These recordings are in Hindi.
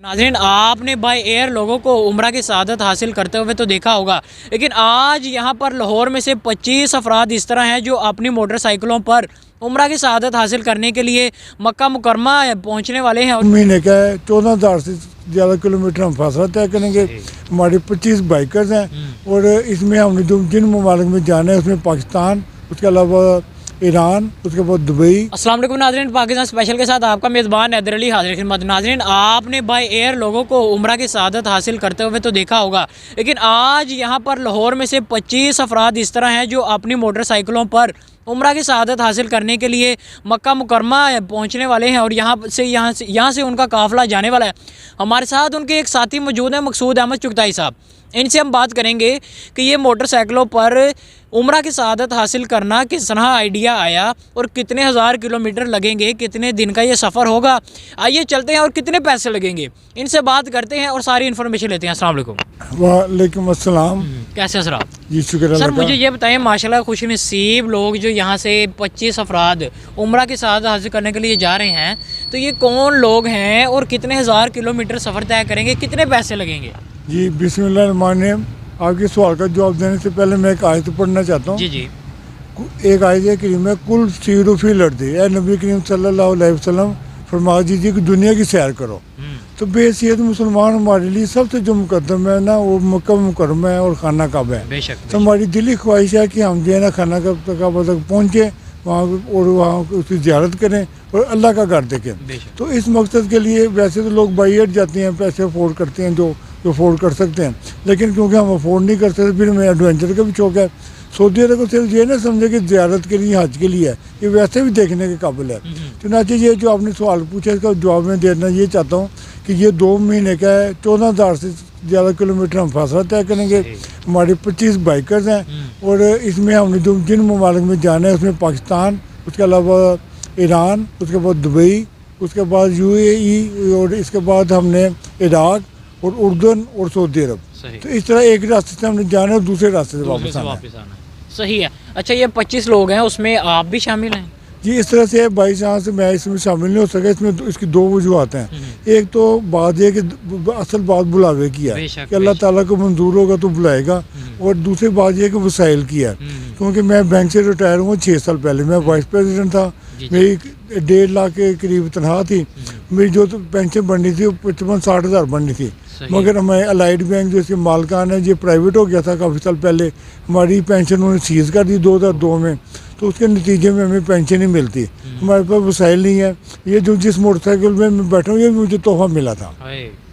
नाज़रीन, आपने बाय एयर लोगों को उम्रा की सआदत हासिल करते हुए तो देखा होगा, लेकिन आज यहाँ पर लाहौर में से 25 अफराद इस तरह हैं जो अपनी मोटरसाइकिलों पर उम्रा की सआदत हासिल करने के लिए मक्का मुकरमा पहुँचने वाले हैं। महीने का 14,000 से ज़्यादा किलोमीटर हम फासला तय करेंगे। हमारे 25 बाइकर्स हैं और इसमें हमने जिन ममालिक में जाना है उसमें पाकिस्तान, उसके अलावा ईरान, उसके बाद दुबई। अस्सलाम वालेकुम नाज़रीन, पाकिस्तान स्पेशल के साथ आपका मेज़बान हैदर अली हाजिर खिदमत। नाज़रीन, आपने बाय एयर लोगों को उम्रा की सआदत हासिल करते हुए तो देखा होगा, लेकिन आज यहाँ पर लाहौर में से 25 अफराद इस तरह हैं जो अपनी मोटरसाइकिलों पर उम्रा की सआदत हासिल करने के लिए मक्का मुकरमा पहुँचने वाले हैं और यहाँ से उनका काफ़िला जाने वाला है। हमारे साथ उनके एक साथी मौजूद हैं, मकसूद अहमद चुगताई साहब। इनसे हम बात करेंगे कि ये मोटरसाइकिलों पर उम्रा की सआदत हासिल करना किस तरह आइडिया आया और कितने हज़ार किलोमीटर लगेंगे, कितने दिन का ये सफ़र होगा। आइए चलते हैं और कितने पैसे लगेंगे, इनसे बात करते हैं और सारी इन्फॉर्मेशन लेते हैं। अस्सलाम वालेकुम। वालेकुम अस्सलाम। कैसे सर आप? जी शुक्र सर अल्लाह का। मुझे ये बताएं, माशाल्लाह खुशनसीब लोग जो यहाँ से 25 अफराद उम्रा की सआदत हासिल करने के लिए जा रहे हैं, तो ये कौन लोग हैं और कितने हज़ार किलोमीटर सफ़र तय करेंगे, कितने पैसे लगेंगे? जी बिस्मिल्लाहिर्रहमानिर्रहीम। आपके सवाल का जवाब देने से पहले मैं एक आयत पढ़ना चाहता हूँ। जी जी। एक आयत करीम है, कुल सीरो फी लड़ते ए नबी करीम सल्लल्लाहु अलैहि वसल्लम फरमा दीजिए कि दुनिया की सैर करो। तो बेहसियत मुसलमान हमारे लिए सबसे जो मुकद्दम है ना, वो मक्का मुकरमा है और खाना काबा है। बेशक। तो हमारी दिली ख्वाहिश है कि हम जो है ना खाना काबा तक पहुँचे वहाँ और वहाँ उसकी ज़ियारत करें और अल्लाह का घर देखें। तो इस मकसद के लिए वैसे तो लोग बाई एयर जाते हैं, पैसे अफोर्ड करते हैं जो अफोर्ड कर सकते हैं, लेकिन क्योंकि हम अफोर्ड नहीं कर सकते फिर हमें एडवेंचर का भी शौक है। सऊदी अरब को सिर्फ ये ना समझे कि ज़ियारत के लिए, हज के लिए है, ये वैसे भी देखने के काबिल है। चुनांचे ये जो आपने सवाल पूछा इसका जवाब मैं देना ये चाहता हूँ कि ये 2 महीने का 14,000 से ज़्यादा किलोमीटर हम फासला तय करेंगे। हमारे 25 बाइकर्स हैं और इसमें हमने जिन ममालिक में जाना है उसमें पाकिस्तान, उसके अलावा ईरान, उसके बाद दुबई, उसके बाद UAE और इसके बाद हमने इराक और उर्दन और सऊदी अरब। तो इस तरह एक रास्ते से हमने जाना है और दूसरे रास्ते से वापस आना है। सही है। अच्छा, ये 25 लोग हैं, उसमें आप भी शामिल हैं? जी इस तरह से बाई चांस मैं इसमें शामिल नहीं हो सका। इसमें इसकी 2 वजूहत हैं। एक तो बात यह कि असल बात बुलावे की है कि अल्लाह ताला को मंजूर होगा तो बुलाएगा, और दूसरी बात यह कि वसाइल की है, क्योंकि मैं बैंक से रिटायर हुआ 6 साल पहले। मैं वाइस प्रेसिडेंट था, मेरी 1.5 लाख के करीब तनख्वाह थी। मेरी जो तो पेंशन बननी थी वो 55-60 हज़ार बननी थी, मगर हमें अलाइड बैंक जो इसके मालकान है ये प्राइवेट हो गया था काफ़ी साल पहले। हमारी पेंशन उन्होंने सीज़ कर दी 2002 में, तो उसके नतीजे में हमें पेंशन नहीं मिलती। हमारे पास वसाइल नहीं है। ये जो जिस मोटरसाइकिल में मैं बैठा हूँ ये मुझे तोहफा मिला था।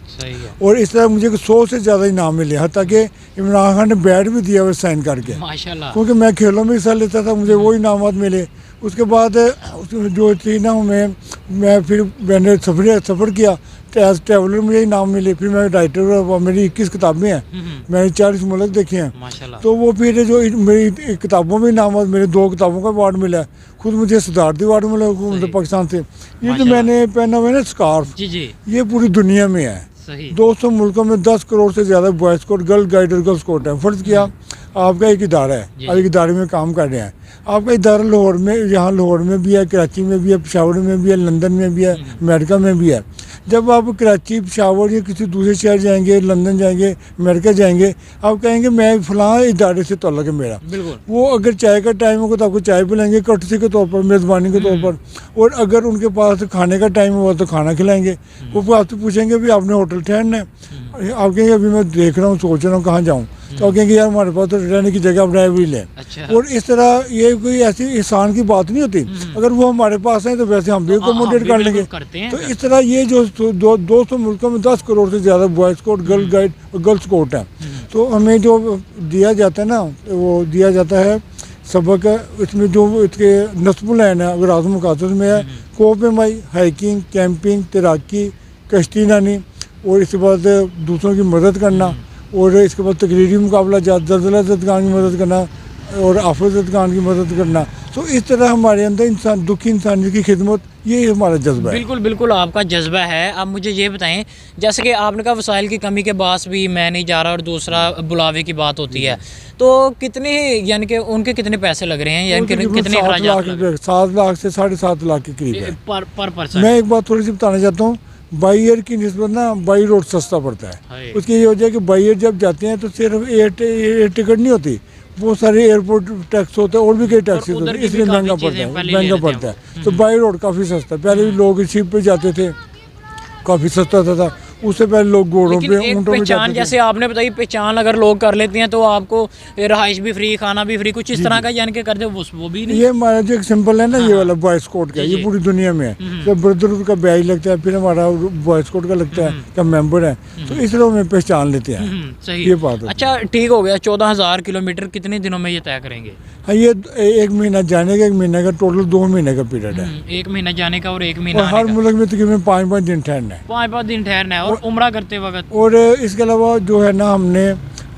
सही है। और इस तरह मुझे 100 से ज़्यादा इनाम मिले, हत्ता कि इमरान खान ने बैट भी दिया हुआ साइन करके, माशाल्लाह। क्योंकि मैं खेलों में हिस्सा लेता था, मुझे वो इनामात मिले। उसके बाद जो थी ना मैं फिर मैंने सफ़र किया एज ट्रैवलर, मुझे इनाम मिले। फिर मैं राइटर, मेरी 21 किताबें हैं, मैंने 40 मुल्क देखे हैं। तो वो फिर जो मेरी किताबों में इनाम, मेरे 2 किताबों का अवार्ड मिला है। खुद मुझे सदारती अवार्ड मिला हुकूमत पाकिस्तान से। ये जो मैंने पहना हुआ है ना स्कार्फ, ये पूरी दुनिया में है। 200 मुल्कों में 10 करोड़ से ज़्यादा बॉयज़ कोड, गर्ल गाइड और गर्ल्स कोड है। फ़र्ज़ किया आपका एक इदारा है, आप एक इदारे में काम कर रहे हैं। आपका इदारा लाहौर में, यहाँ लाहौर में भी है, कराची में भी है, पेशावर में भी है, लंदन में भी है, अमेरिका में भी है। जब आप कराची, पेशावर या किसी दूसरे शहर जाएंगे, लंदन जाएंगे, अमेरिका जाएंगे, आप कहेंगे मैं फ़लाँ इदारे से ताल्लुक़ है मेरा। वो अगर चाय का टाइम होगा तो आपको चाय पिलाएंगे कर्टसी के तौर पर, मेज़बानी के तौर पर। और अगर उनके पास खाने का टाइम होगा तो खाना खिलाएंगे। वो आपसे पूछेंगे भी आपने होटल ठहरना है? आप कहेंगे अभी मैं देख रहा हूँ, सोच रहा हूँ कहाँ जाऊँ। तो आप कहेंगे यार हमारे पास तो रहने की जगह आप रह भी लें। और इस तरह ये कोई ऐसी इंसान की बात नहीं होती। अगर वो हमारे पास हैं तो वैसे हम भी अकोमोडेट कर लेंगे। तो इस तरह ये जो 200 मुल्कों में 10 करोड़ से ज़्यादा बॉयज़ कोड, गर्ल गाइड और गर्ल्स कोड है। तो हमें जो दिया जाता है ना, वो दिया जाता है सबक। इसमें जो इसके नस्बुल है ना, अगर आज़म मुकासद में है कोप माई, हाइकिंग, कैंपिंग, तैराकी, कश्ती नानी, और इसके बाद दूसरों की मदद करना, और इसके बाद तकरीरी मुकाबला, ज़लज़ला ज़दगान की मदद करना और आफत ज़दगान की मदद करना। तो इस तरह हमारे अंदर दुखी इंसानियत की खिदमत, ये हमारा जज्बा है। बिल्कुल बिल्कुल आपका जज्बा है। अब मुझे ये बताएं, जैसे कि आपने कहा वसाइल की कमी के बास भी मैं नहीं जा रहा, और दूसरा बुलावे की बात होती है, तो कितने, यानी कि उनके कितने पैसे लग रहे हैं, यानी कि कितने 7 लाख से 7.5 लाख के करीब है पर पर्सन? मैं एक बात थोड़ी सी बताना चाहता हूँ। बाई एयर की निस्बत ना बाई रोड सस्ता पड़ता हाय। है। उसकी ये वजह है कि बाई एयर जब जाते हैं तो सिर्फ एयर टिकट नहीं होती, बहुत सारे एयरपोर्ट टैक्स होते हैं और भी कई टैक्सेस उधर होते की हैं, भी इसलिए काफ़ी महंगा चीज़ें पड़ता है, पहले ले महंगा लेते हैं पड़ता है। तो बाई रोड काफ़ी सस्ता, पहले भी लोग शिप पे जाते थे, काफ़ी सस्ता था। उससे पहले लोग घोड़ों लेकिन पे एक ऊँटों पे पहचान जाते थे। जैसे आपने बताई, पहचान अगर लोग कर लेते हैं तो आपको रहाइश भी फ्री, खाना भी फ्री, कुछ इस तरह का यानी कि कर दे, वो भी नहीं। ये हमारा जो एक सिंपल है ना, ये वाला बॉयज कोड का, जी, ये जी। पूरी दुनिया में है। तो ब्रदरहुड का बैज लगता है, फिर हमारा बॉयज कोड का लगता है का मेंबर है, तो इस तरह हमें पहचान लेते हैं। सही। ये बात होती है। अच्छा ठीक हो गया, 14,000 किलोमीटर कितने दिनों में ये तय करेंगे? हाँ, ये एक महीना जाने का, एक महीने का, टोटल 2 महीने का पीरियड है। एक महीना जाने का और एक महीना और हर आने का। मुल्क में तकरीबन 5-5 दिन ठहरना है। 5-5 दिन ठहरना है और उम्रा करते वक्त। और इसके अलावा जो है ना, हमने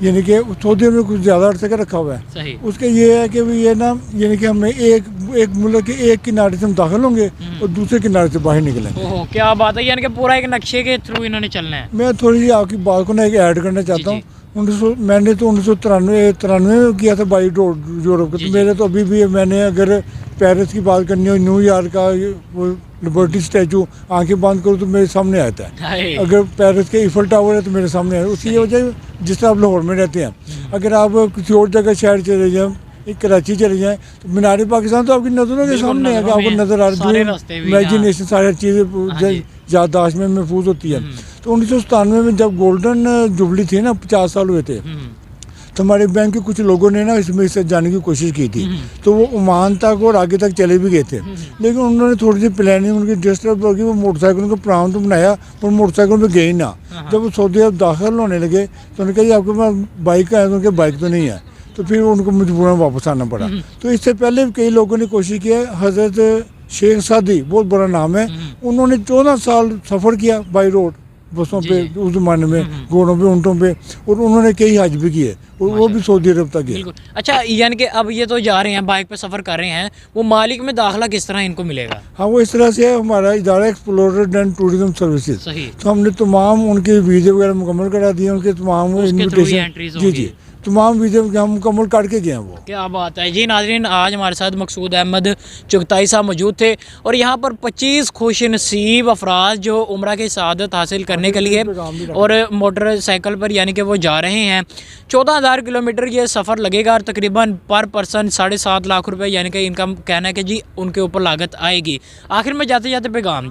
यानी कि सऊदी में कुछ ज़्यादा अर्से का रखा हुआ है। सही। उसके ये है कि भी ये ना, यानी कि हमें एक मुल्क के एक किनारे से हम दाखिल होंगे और दूसरे किनारे से बाहर निकलेंगे। ओहो क्या बात है, यानी कि पूरा एक नक्शे के थ्रू इन्होंने चलना है। मैं थोड़ी सी आपकी बात को ना एक ऐड करना चाहता हूँ। मैंने तो 1993 में किया था बाई रोड यूरोप का, तो मेरे तो अभी भी मैंने अगर पेरिस की बात करनी हो, न्यूयॉर्क का वो लिबर्टी स्टैचू आंखें बंद करूँ तो मेरे सामने आता है। हाय। अगर पेरिस के ईफल टावर है तो मेरे सामने है। उसकी ये वजह, जिस तरह आप लाहौर में रहते हैं, अगर आप किसी और जगह शहर चले जाएँ, कराची चले जाएँ, तो मीनार पाकिस्तान तो आपकी नज़रों के बिल्कुल सामने है, कि नज़रों आपको में नज़र आ सारे रही रास्ते है, भी, इमेजिनेशन सारी चीज़ें जी। याददाश्त में महफूज होती है। तो 1997 में जब गोल्डन जुबली थी ना, 50 साल हुए थे, तो हमारे बैंक के कुछ लोगों ने ना इसमें से जाने की कोशिश की थी। तो वो ओमान तक और आगे तक चले भी गए थे, लेकिन उन्होंने थोड़ी सी प्लानिंग उनकी डिस्टर्ब होगी, वो मोटरसाइकिल को प्लान तो बनाया पर मोटरसाइकिल पे गए ही ना। जब वो सऊदी अरब दाखिल होने लगे तो उन्होंने कहा जी आपके पास बाइक है, तो उनके बाइक तो नहीं है, तो फिर उनको मजबूरन वापस आना पड़ा। तो इससे पहले भी कई लोगों ने कोशिश की है। हज़रत शेख सादी, बहुत बड़ा नाम है, उन्होंने 14 साल सफ़र किया बाई रोड, बसों पे, उस ज़माने में घोड़ों पे, ऊँटों पे, और उन्होंने कई हज भी किए, और वो भी सऊदी अरब तक गए। बिल्कुल। अच्छा यानी कि अब ये तो जा रहे हैं, बाइक पे सफ़र कर रहे हैं, वो मालिक में दाखिला किस तरह इनको मिलेगा? हाँ, वो इस तरह से है, हमारा इदारा एक्सप्लोरर एंड टूरिज्म सर्विसेज, सही। तो हमने तमाम उनके वीज़े वगैरह मुकम्मल करा दिए, उनके तमाम उसके थ्रू ही इन्विटेशन, एंट्रीज जी जी, तमाम वीज़े हम मुकम्मल करके गए हैं वो। क्या बात है जी। नाज़रीन, आज हमारे साथ मकसूद अहमद चुगताई साहब मौजूद थे और यहाँ पर 25 खुश नसीब अफराद जो उम्रा की सआदत हासिल करने के लिए और मोटरसाइकिल पर यानी कि वो जा रहे हैं। 14,000 किलोमीटर ये सफ़र लगेगा और तकरीबन पर पर्सन 7.5 लाख रुपए यानी कि इनका कहना है कि जी उनके ऊपर लागत आएगी। आखिर में जाते जाते पैगाम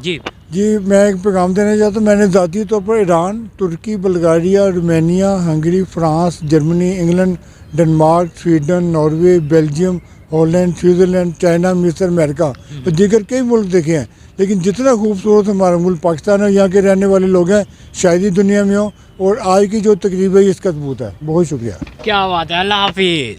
जी, मैं एक पैगाम देना चाहता हूँ। मैंने ज़ाती तौर पर ईरान, तुर्की, Bulgaria, Romania, Hungary, France, Germany, England, Denmark, Sweden, Norway, Belgium, Holland, Switzerland, China, मिस्र, अमेरिका और दीगर कई मुल्क देखे हैं, लेकिन जितना खूबसूरत हमारा मुल्क पाकिस्तान है, यहाँ के रहने वाले लोग हैं, शायद ही दुनिया में हो। और आज की जो तकरीब है इसका सबूत है। बहुत शुक्रिया। क्या बात है। अल्लाह हाफिज़।